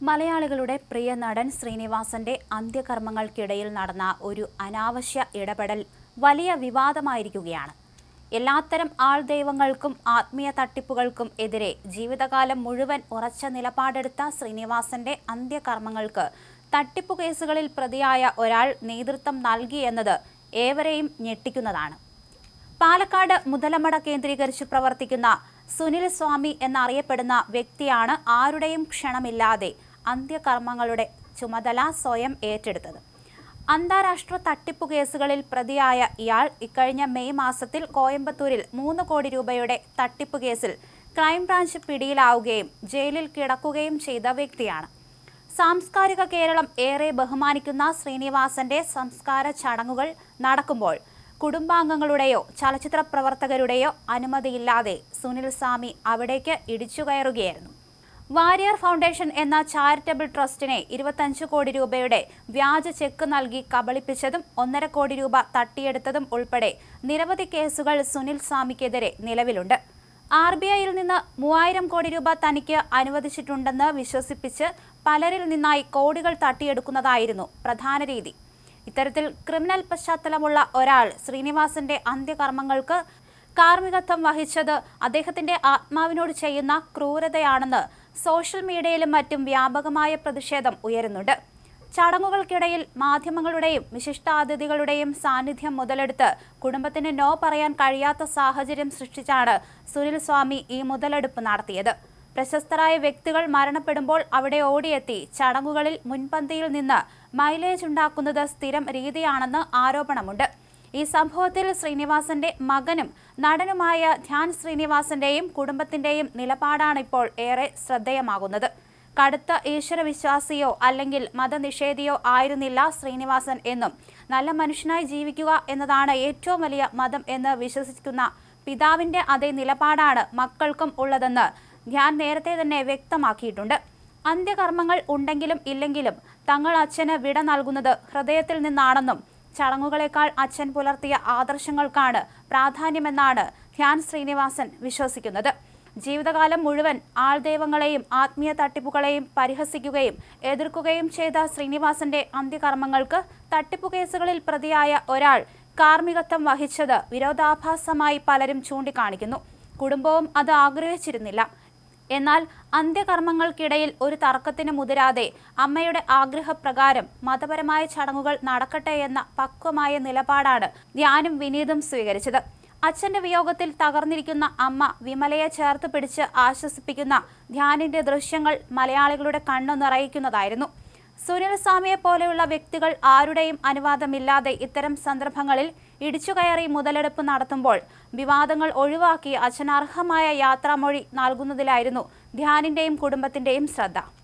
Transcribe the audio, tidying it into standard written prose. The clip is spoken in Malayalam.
മലയാളികളുടെ പ്രിയ നടൻ ശ്രീനിവാസന്റെ അന്ത്യകർമ്മങ്ങൾക്കിടയിൽ നടന്ന ഒരു അനാവശ്യ ഇടപെടൽ വലിയ വിവാദമായിരിക്കുകയാണ്. എല്ലാത്തരം ആൾദൈവങ്ങൾക്കും ആത്മീയ തട്ടിപ്പുകൾക്കും എതിരെ ജീവിതകാലം മുഴുവൻ ഉറച്ച നിലപാടെടുത്ത ശ്രീനിവാസന്റെ അന്ത്യകർമ്മങ്ങൾക്ക് തട്ടിപ്പു കേസുകളിൽ പ്രതിയായ ഒരാൾ നേതൃത്വം നൽകിയെന്നത് ഏവരെയും ഞെട്ടിക്കുന്നതാണ്. പാലക്കാട് മുതലമട കേന്ദ്രീകരിച്ച് പ്രവർത്തിക്കുന്ന സുനിൽ സ്വാമി എന്നറിയപ്പെടുന്ന വ്യക്തിയാണ് ആരുടെയും ക്ഷണമില്ലാതെ അന്ത്യകർമ്മങ്ങളുടെ ചുമതല സ്വയം ഏറ്റെടുത്തത്. അന്താരാഷ്ട്ര തട്ടിപ്പു കേസുകളിൽ പ്രതിയായ ഇയാൾ ഇക്കഴിഞ്ഞ മെയ് മാസത്തിൽ കോയമ്പത്തൂരിൽ 3 കോടി രൂപയുടെ തട്ടിപ്പു കേസിൽ ക്രൈംബ്രാഞ്ച് പിടിയിലാവുകയും ജയിലിൽ കിടക്കുകയും ചെയ്ത വ്യക്തിയാണ്. സാംസ്കാരിക കേരളം ഏറെ ബഹുമാനിക്കുന്ന ശ്രീനിവാസന്റെ സംസ്കാര ചടങ്ങുകൾ നടക്കുമ്പോൾ കുടുംബാംഗങ്ങളുടെയോ ചലച്ചിത്ര പ്രവർത്തകരുടെയോ അനുമതിയില്ലാതെ സുനിൽ സ്വാമി അവിടേക്ക് ഇടിച്ചുകയറുകയായിരുന്നു. വാരിയർ ഫൗണ്ടേഷൻ എന്ന ചാരിറ്റബിൾ ട്രസ്റ്റിനെ 25 കോടി രൂപയുടെ വ്യാജ ചെക്ക് നൽകി കബളിപ്പിച്ചതും 1.5 കോടി രൂപ തട്ടിയെടുത്തതും ഉൾപ്പെടെ നിരവധി കേസുകൾ സുനിൽ സ്വാമിക്കെതിരെ നിലവിലുണ്ട്. RBIയിൽ നിന്ന് 3000 കോടി രൂപ തനിക്ക് അനുവദിച്ചിട്ടുണ്ടെന്ന് വിശ്വസിപ്പിച്ച് പലരിൽ നിന്നായി കോടികൾ തട്ടിയെടുക്കുന്നതായിരുന്നു പ്രധാന രീതി. ഇത്തരത്തിൽ ക്രിമിനൽ പശ്ചാത്തലമുള്ള ഒരാൾ ശ്രീനിവാസന്റെ അന്ത്യകർമ്മങ്ങൾക്ക് കാർമ്മികത്വം വഹിച്ചത് അദ്ദേഹത്തിന്റെ ആത്മാവിനോട് ചെയ്യുന്ന ക്രൂരതയാണെന്ന് സോഷ്യൽ മീഡിയയിലും മറ്റും വ്യാപകമായ പ്രതിഷേധം ഉയരുന്നുണ്ട്. ചടങ്ങുകൾക്കിടയിൽ മാധ്യമങ്ങളുടെയും വിശിഷ്ടാതിഥികളുടെയും സാന്നിധ്യം മുതലെടുത്ത് കുടുംബത്തിന് നോ പറയാൻ കഴിയാത്ത സാഹചര്യം സൃഷ്ടിച്ചാണ് സുനിൽ സ്വാമി ഈ മുതലെടുപ്പ് നടത്തിയത്. പ്രശസ്തരായ വ്യക്തികൾ മരണപ്പെടുമ്പോൾ അവിടെ ഓടിയെത്തി ചടങ്ങുകളിൽ മുൻപന്തിയിൽ നിന്ന് മൈലേജ് ഉണ്ടാക്കുന്നത് സ്ഥിരം രീതിയാണെന്ന് ആരോപണമുണ്ട്. ഈ സംഭവത്തിൽ ശ്രീനിവാസന്റെ മകനും നടനുമായ ധ്യാൻ ശ്രീനിവാസന്റെയും കുടുംബത്തിന്റെയും നിലപാടാണ് ഇപ്പോൾ ഏറെ ശ്രദ്ധേയമാകുന്നത്. കടുത്ത ഈശ്വരവിശ്വാസിയോ അല്ലെങ്കിൽ മതനിഷേധിയോ ആയിരുന്നില്ല ശ്രീനിവാസൻ എന്നും നല്ല മനുഷ്യനായി ജീവിക്കുക എന്നതാണ് ഏറ്റവും വലിയ മതം എന്ന് വിശ്വസിക്കുന്ന പിതാവിന്റെ അതേ നിലപാടാണ് മക്കൾക്കും ഉള്ളതെന്ന് ധ്യാൻ നേരത്തെ തന്നെ വ്യക്തമാക്കിയിട്ടുണ്ട്. അന്ത്യകർമ്മങ്ങൾ ഉണ്ടെങ്കിലും ഇല്ലെങ്കിലും തങ്ങൾ അച്ഛന് വിട നൽകുന്നത് ഹൃദയത്തിൽ നിന്നാണെന്നും ചടങ്ങുകളേക്കാൾ അച്ഛൻ പുലർത്തിയ ആദർശങ്ങൾക്കാണ് പ്രാധാന്യമെന്നാണ് ധ്യാൻ ശ്രീനിവാസൻ വിശ്വസിക്കുന്നത്. ജീവിതകാലം മുഴുവൻ ആൾദൈവങ്ങളെയും ആത്മീയ തട്ടിപ്പുകളെയും പരിഹസിക്കുകയും എതിർക്കുകയും ചെയ്ത ശ്രീനിവാസന്റെ അന്ത്യകർമ്മങ്ങൾക്ക് തട്ടിപ്പു കേസുകളിൽ പ്രതിയായ ഒരാൾ കാർമ്മികത്വം വഹിച്ചത് വിരോധാഭാസമായി പലരും ചൂണ്ടിക്കാണിക്കുന്നു. കുടുംബവും അത് ആഗ്രഹിച്ചിരുന്നില്ല. എന്നാൽ അന്ത്യകർമ്മങ്ങൾക്കിടയിൽ ഒരു തർക്കത്തിന് മുതിരാതെ അമ്മയുടെ ആഗ്രഹപ്രകാരം മതപരമായ ചടങ്ങുകൾ നടക്കട്ടെ എന്ന പക്വമായ നിലപാടാണ് ധ്യാനും വിനീതും സ്വീകരിച്ചത്. അച്ഛന്റെ വിയോഗത്തിൽ തകർന്നിരിക്കുന്ന അമ്മ വിമലയെ ചേർത്ത് പിടിച്ച് ആശ്വസിപ്പിക്കുന്ന ധ്യാനിന്റെ ദൃശ്യങ്ങൾ മലയാളികളുടെ കണ്ണു നിറയിക്കുന്നതായിരുന്നു. സുനിൽ സ്വാമിയെ പോലെയുള്ള വ്യക്തികൾ ആരുടെയും അനുവാദമില്ലാതെ ഇത്തരം സന്ദർഭങ്ങളിൽ ഇടിച്ചുകയറി മുതലെടുപ്പ് നടത്തുമ്പോൾ വിവാദങ്ങൾ ഒഴിവാക്കി അച്ഛനർഹമായ യാത്രാമൊഴി നൽകുന്നതിലായിരുന്നു ധ്യാനിന്റെയും കുടുംബത്തിന്റെയും ശ്രദ്ധ.